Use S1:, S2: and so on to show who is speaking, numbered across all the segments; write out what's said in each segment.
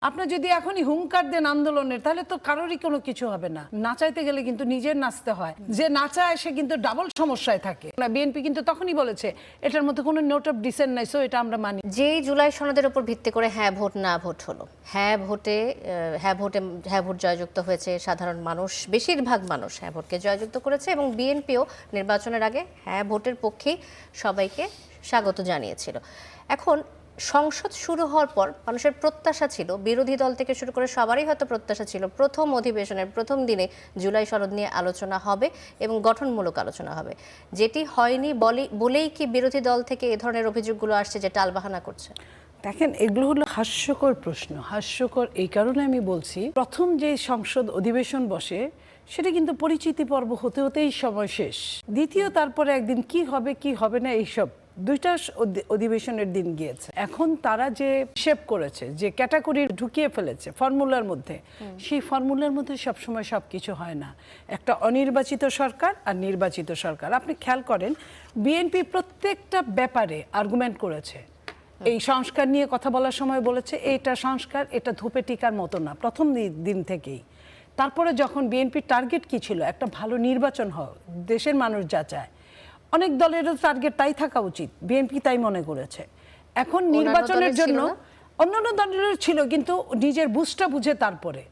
S1: আপনার যদি এখনই হুঙ্কার দেন আন্দোলনের তাহলে তো কারোরই কোনো কিছু হবে না। নাচাইতে গেলে কিন্তু নিজের নাচতে হয়, যে নাচায় সে কিন্তু ডাবল সমস্যায় থাকে। বিএনপি কিন্তু তখনই বলেছে এটার মধ্যে কোনো নোট অফ ডিসেন্ট নাই, সো এটা আমরা মানি।
S2: যেই জুলাই সনদের উপর ভিত্তি করে হ্যাঁ ভোট না ভোট হলো, হ্যাঁ ভোট জয়যুক্ত হয়েছে, সাধারণ মানুষ বেশিরভাগ মানুষ হ্যাঁ ভোটকে জয়যুক্ত করেছে এবং বিএনপিও নির্বাচনের আগে হ্যাঁ ভোটের পক্ষেই সবাইকে স্বাগত জানিয়েছিল। এখন সংসদ শুরু হওয়ার পর মানুষের প্রত্যাশা ছিল, বিরোধী দল থেকে শুরু করে সবারই হয়তো প্রত্যাশা ছিল, প্রথম অধিবেশনের প্রথম দিনে জুলাই সনদ নিয়ে আলোচনা হবে এবং গঠনমূলক আলোচনা হবে। যেটি হয়নি বলেই কি বিরোধী দল থেকে এ ধরনের অভিযোগগুলো আসছে যে টালবাহানা করছে?
S1: দেখেন, এগুলো হলো হাস্যকর প্রশ্ন। হাস্যকর এই কারণে আমি বলছি, প্রথম যে সংসদ অধিবেশন বসে সেটা কিন্তু পরিচিতি পর্ব হতে হতেই সময় শেষ। দ্বিতীয় তারপরে একদিন কি হবে কি হবে না এইসব দুইটা অধিবেশনের দিন গিয়েছে। এখন তারা যে শেপ করেছে, যে ক্যাটাগরি ঢুকিয়ে ফেলেছে ফর্মুলার মধ্যে, সেই ফর্মুলার মধ্যে সবসময় সবকিছু হয় না। একটা অনির্বাচিত সরকার আর নির্বাচিত সরকার। আপনি খেয়াল করেন, বিএনপি প্রত্যেকটা ব্যাপারে আর্গুমেন্ট করেছে। এই সংস্কার নিয়ে কথা বলার সময় বলেছে এটা সংস্কার, এটা ধূপে টিকার মতো না, প্রথম দিন থেকেই। তারপরে যখন বিএনপির টার্গেট কি ছিল, একটা ভালো নির্বাচন হোক, দেশের মানুষ যা চায়, অনেক দলেরও টার্গেট তাই থাকা উচিত, বিএনপি তাই মনে করেছে। এখন নির্বাচনের জন্য অন্যান্য দলেরও ছিল, কিন্তু নিজের বুঝটা বুঝে তারপরে।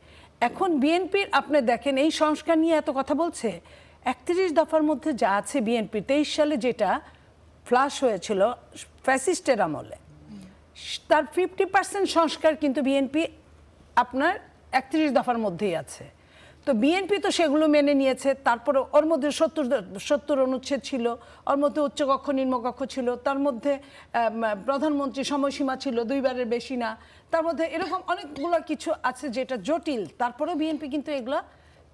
S1: এখন বিএনপির আপনি দেখেন এই সংস্কার নিয়ে এত কথা বলছে, 31 দফার মধ্যে যা আছে বিএনপি 23 সালে যেটা ফ্লাশ হয়েছিল ফ্যাসিস্টের আমলে, তার 50% সংস্কার কিন্তু বিএনপি আপনার 31 দফার মধ্যেই আছে। তো বিএনপি তো সেগুলো মেনে নিয়েছে। তারপরে ওর মধ্যে 70 অনুচ্ছেদ ছিল, ওর মধ্যে উচ্চকক্ষ নিম্নকক্ষ ছিল, তার মধ্যে প্রধানমন্ত্রী সময়সীমা ছিল 2 বারের বেশি না, তার মধ্যে এরকম অনেকগুলো কিছু আছে যেটা জটিল। তারপরেও বিএনপি কিন্তু এগুলো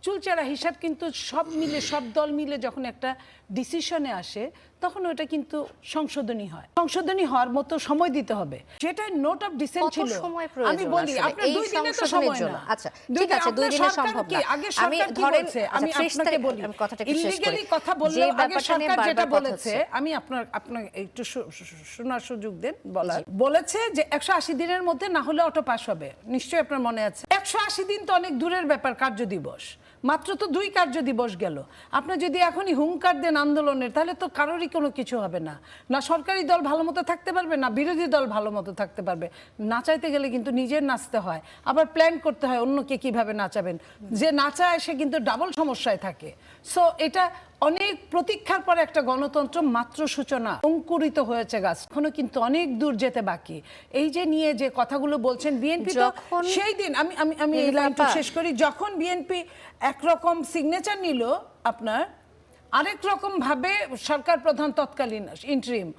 S1: চুলচেরা হিসাব কিন্তু সব মিলে, সব দল মিলে যখন একটা ডিসিশনে আসে তখন ওটা কিন্তু সংশোধনী হয়। সংশোধনী হওয়ার মতো সময় দিতে হবে। যেটা নোট অফ ডিসেন্ট ছিল, আমি বলি আপনার 2 দিনের তো সময় না।
S2: আচ্ছা ঠিক আছে, 2 দিনে সম্ভব না।
S1: আমি ধরেন আমি আপনাকে বলি, ইলিগালি কথা বললে আগে সরকার যেটা বলেছে, আমি আপনার একটু শোনার সুযোগ দেন। বলেছে যে 180 দিনের মধ্যে না হলে অটো পাস হবে। নিশ্চয়ই আপনার মনে আছে। 180 দিন তো অনেক দূরের ব্যাপার, কার্য দিবস মাত্র তো 2 কার্য দিবস গেল। আপনি যদি এখনই হুঙ্কার দেন আন্দোলনের তাহলে তো কারোরই কোনো কিছু হবে না। না সরকারি দল ভালো মতো থাকতে পারবে, না বিরোধী দল ভালো মতো থাকতে পারবে। নাচাইতে গেলে কিন্তু নিজের নাচতে হয়, আবার প্ল্যান করতে হয় অন্যকে কিভাবে নাচাবেন। যে নাচায় সে কিন্তু ডাবল সমস্যায় থাকে। সো এটা অনেক প্রতীক্ষার পর একটা গণতন্ত্র মাত্র সূচনা, অঙ্কুরিত হয়েছে গাছ, এখনো কিন্তু অনেক দূর যেতে বাকি। এই যে নিয়ে যে কথাগুলো বলছেন বিএনপি, তো সেই দিন আমি এই লাইনটা শেষ করি, যখন বিএনপি একরকম সিগনেচার নিল, আপনার আরেক রকম ভাবে সরকার প্রধান তৎকালীন ইন্টারিম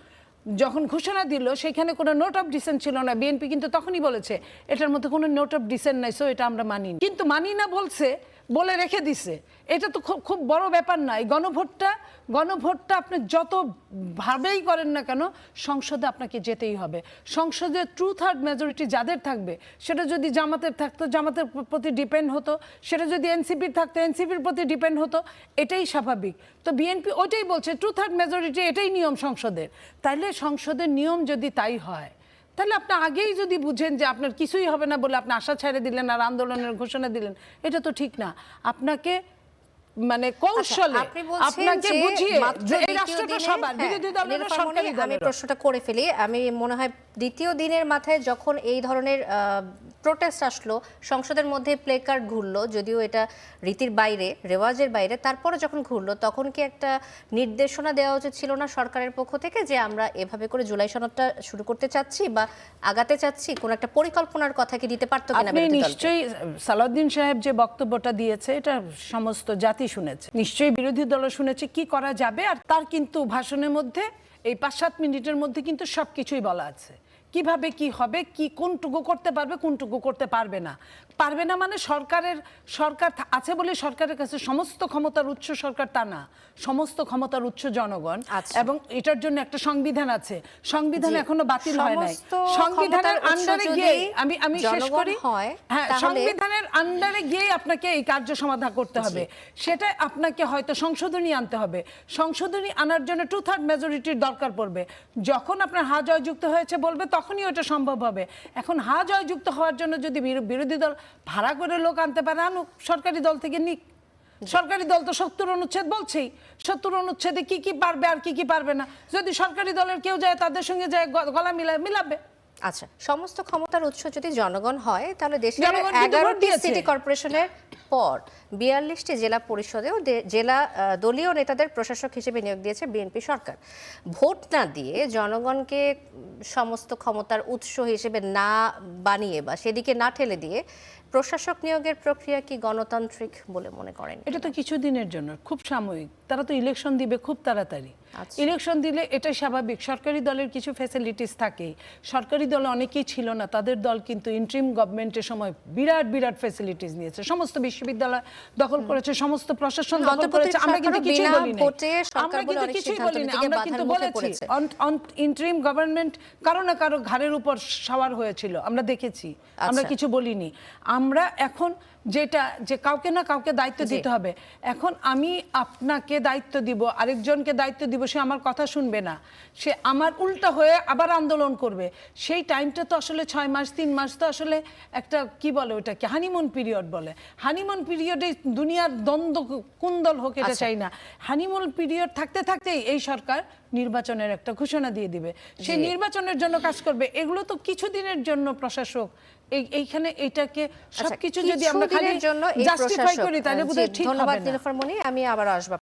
S1: যখন ঘোষণা দিল, সেখানে কোনো নোট অফ ডিসেন্ট ছিল না। বিএনপি কিন্তু তখনই বলেছে এটার মধ্যে কোনো নোট অফ ডিসেন্ট নাই, সো এটা আমরা মানি। কিন্তু মানি না বলছে, বলে রেখে দিছে। এটা তো খুব বড় ব্যাপার নয়। গণভোটটা আপনি যত ভাবেই করেন না কেন, সংসদে আপনাকে যেতেই হবে। সংসদে 2/3 মেজরিটি যাদের থাকবে, সেটা যদি জামাতের থাকতো জামাতের প্রতি ডিপেন্ড হতো, সেটা যদি এনসিপির থাকতো এনসিপির প্রতি ডিপেন্ড হতো, এটাই স্বাভাবিক। তো বিএনপি ওইটাই বলছে 2/3 মেজরিটি, এটাই নিয়ম সংসদের। তাইলে সংসদের নিয়ম যদি তাই হয়, তাহলে আপনি আগেই যদি বুঝেন যে আপনার কিছুই হবে না বলে আপনি আশা ছেড়ে দিলেন আর আন্দোলনের ঘোষণা দিলেন, এটা তো ঠিক না। আপনাকে মানে কৌশলে আপনাকে বুঝিয়ে যে এই রাষ্ট্রটা সবার, বিরোধী দলের সরকারি দলের।
S2: আমি প্রশ্নটা করে ফেলি। আমি মনে হয় দ্বিতীয় দিনের মাথায় যখন এই ধরনের প্রোটেস্ট আসলো, সংসদের মধ্যে প্লে কার্ড ঘুরলো, যদিও এটা রীতির বাইরে, রেওয়াজের বাইরে, তারপরে যখন ঘুরলো তখন কি একটা নির্দেশনা দেওয়া উচিত ছিল না সরকারের পক্ষ থেকে, যে আমরা এভাবে করে জুলাই সনদটা শুরু করতে চাচ্ছি বা আগাতে চাচ্ছি? কোন একটা পরিকল্পনার কথা কি দিতে পারতো কিনা?
S1: আপনি নিশ্চয়ই সালাউদ্দিন সাহেব যে বক্তব্যটা দিয়েছে, এটা সমস্ত জাতি শুনেছে, নিশ্চয়ই বিরোধী দল শুনেছে কি করা যাবে। আর তার কিন্তু ভাষণের মধ্যে এই 5-7 মিনিটের মধ্যে কিন্তু সবকিছুই বলা আছে, কিভাবে কি হবে, কি কোনটুকু করতে পারবে কোনটুকু করতে পারবে না। মানে সরকার আছে বলে সরকারের কাছে সমস্ত ক্ষমতার উৎস সরকার তা না, সমস্ত ক্ষমতার উৎস জনগণ। এবং এটার জন্য একটা সংবিধান আছে, সংবিধান এখনো বাতিল হয় নাই। সংবিধানের আন্ডারে গিয়ে আমি শেষ করি, হ্যাঁ, সংবিধানের আন্ডারে গিয়ে আপনাকে এই কার্য সমাধান করতে হবে। সেটা আপনাকে হয়তো সংশোধনী আনতে হবে। সংশোধনী আনার জন্য 2/3 মেজরিটির দরকার পড়বে। যখন আপনার হা জয়যুক্ত হয়েছে বলবে, তখনই ওটা সম্ভব হবে। এখন জয়যুক্ত হওয়ার জন্য যদি বিরোধী দল ভাড়া করে লোক আনতে পারে, আনুক, সরকারি দল থেকে নিক। সরকারি দল তো 70 অনুচ্ছেদ বলছেই, 70 অনুচ্ছেদে কি কি পারবে আর কি কি পারবে না, যদি সরকারি দলের কেউ যায় তাদের সঙ্গে যায় গলা মিলাবে।
S2: আচ্ছা, সমস্ত ক্ষমতার উৎস যদি জনগণ হয়, তাহলে দেশের
S1: জনগণ কিন্তু ভোট
S2: 11টি
S1: দিয়েছে।
S2: সিটি কর্পোরেশনের পর 42টি জেলা পরিষদেও জেলা দলীয় নেতাদের প্রশাসক হিসেবে নিয়োগ দিয়েছে বিএনপি সরকার। ভোট না দিয়ে জনগণকে সমস্ত ক্ষমতার উৎস হিসেবে না বানিয়ে বা সেদিকে না ঠেলে দিয়ে প্রশাসক নিয়োগের প্রক্রিয়া কি গণতান্ত্রিক বলে মনে করেন?
S1: এটা তো কিছুদিনের জন্য, খুব সাময়িক। তারা তো ইলেকশন দিবে খুব তাড়াতাড়ি। ইলেকশন দিলে এটাই স্বাভাবিক। সরকারি দলের কিছু ফ্যাসিলিটিস থাকে, সরকারি দলে অনেকেই ছিল না, তাদের দল কিন্তু ইন্টারিম গভর্নমেন্টের সময় বিরাট বিরাট ফ্যাসিলিটিস নিয়েছে, সমস্ত বিশ্ববিদ্যালয় দখল করেছে, সমস্ত প্রশাসন দখল করেছে। আমরা কিন্তু কিছুই বলি না, আমরা কিন্তু কিছুই বলি না, আমরা কিন্তু বলেছি ইন্টারিম গভর্নমেন্ট কারো না কারো ঘাড়ের উপর সওয়ার হয়েছিল, আমরা দেখেছি, আমরা কিছু বলিনি। আমরা এখন যেটা যে কাউকে না কাউকে দায়িত্ব দিতে হবে। এখন আমি আপনাকে দায়িত্ব দিব, আরেকজনকে দায়িত্ব দিব, সে আমার কথা শুনবে না, সে আমার উল্টা হয়ে আবার আন্দোলন করবে। সেই টাইমটা তো আসলে 6 মাস 3 মাস তো আসলে একটা কি বলে ওটাকে হানিমুন পিরিয়ড বলে। হানিমুন পিরিয়ডে দুনিয়ার দ্বন্দ্ব কুন্দল হোক এটা চাই না। হানিমুন পিরিয়ড থাকতে থাকতেই এই সরকার নির্বাচনের একটা ঘোষণা দিয়ে দিবে, সেই নির্বাচনের জন্য কাজ করবে। এগুলো তো কিছুদিনের জন্য প্রশাসক এইখানে এটাকে সবকিছু যদি আমরা খালি জাস্টিফাই করি তাহলে বোধহয় ঠিক হবে না।
S2: ধন্যবাদ নীলুফার মনি, আমি আবার আসবো।